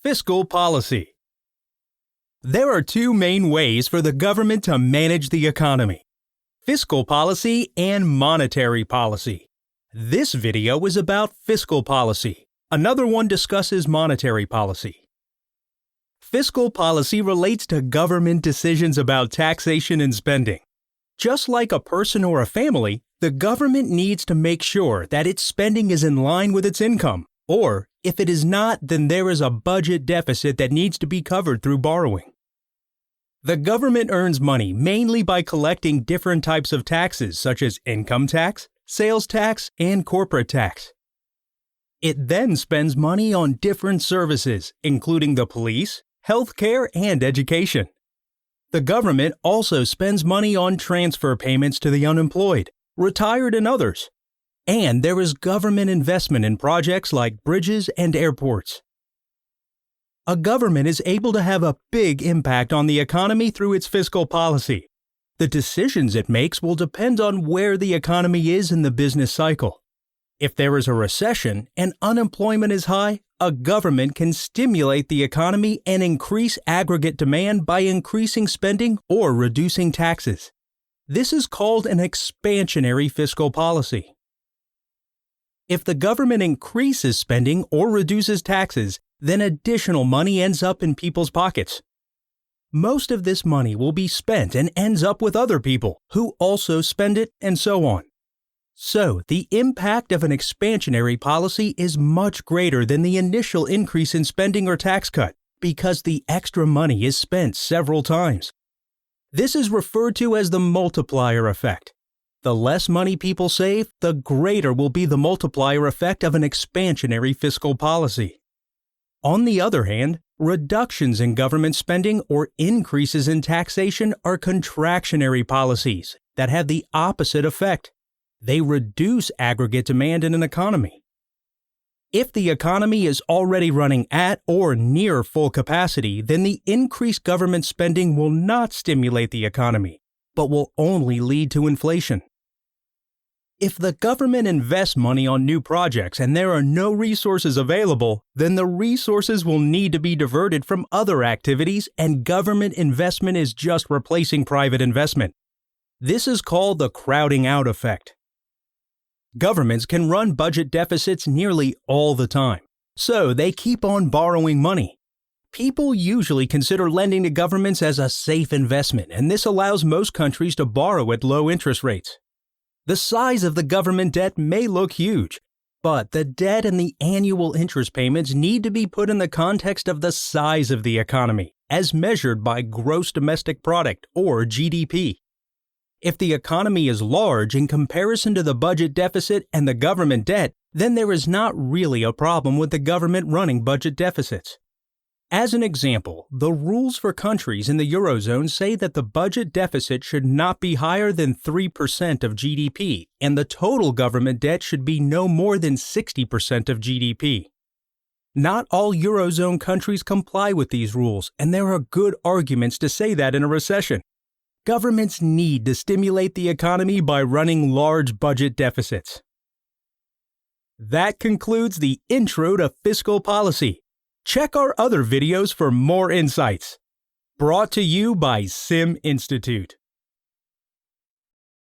Fiscal policy. There are two main ways for the government to manage the economy: fiscal policy and monetary policy. This video is about fiscal policy. Another one discusses monetary policy. Fiscal policy relates to government decisions about taxation and spending. Just like a person or a family, the government needs to make sure that its spending is in line with its income, or if it is not, then there is a budget deficit that needs to be covered through borrowing. The government earns money mainly by collecting different types of taxes such as income tax, sales tax, and corporate tax. It then spends money on different services, including the police, healthcare, and education. The government also spends money on transfer payments to the unemployed, retired, and others. And there is government investment in projects like bridges and airports. A government is able to have a big impact on the economy through its fiscal policy. The decisions it makes will depend on where the economy is in the business cycle. If there is a recession and unemployment is high, a government can stimulate the economy and increase aggregate demand by increasing spending or reducing taxes. This is called an expansionary fiscal policy. If the government increases spending or reduces taxes, then additional money ends up in people's pockets. Most of this money will be spent and ends up with other people who also spend it, and so on. So, the impact of an expansionary policy is much greater than the initial increase in spending or tax cut because the extra money is spent several times. This is referred to as the multiplier effect. The less money people save, the greater will be the multiplier effect of an expansionary fiscal policy. On the other hand, reductions in government spending or increases in taxation are contractionary policies that have the opposite effect. They reduce aggregate demand in an economy. If the economy is already running at or near full capacity, then the increased government spending will not stimulate the economy, but will only lead to inflation. If the government invests money on new projects and there are no resources available, then the resources will need to be diverted from other activities, and government investment is just replacing private investment. This is called the crowding out effect. Governments can run budget deficits nearly all the time, so they keep on borrowing money. People usually consider lending to governments as a safe investment, and this allows most countries to borrow at low interest rates. The size of the government debt may look huge, but the debt and the annual interest payments need to be put in the context of the size of the economy, as measured by gross domestic product, or GDP. If the economy is large in comparison to the budget deficit and the government debt, then there is not really a problem with the government running budget deficits. As an example, the rules for countries in the Eurozone say that the budget deficit should not be higher than 3% of GDP, and the total government debt should be no more than 60% of GDP. Not all Eurozone countries comply with these rules, and there are good arguments to say that in a recession. Governments need to stimulate the economy by running large budget deficits. That concludes the intro to fiscal policy. Check our other videos for more insights. Brought to you by Sim Institute.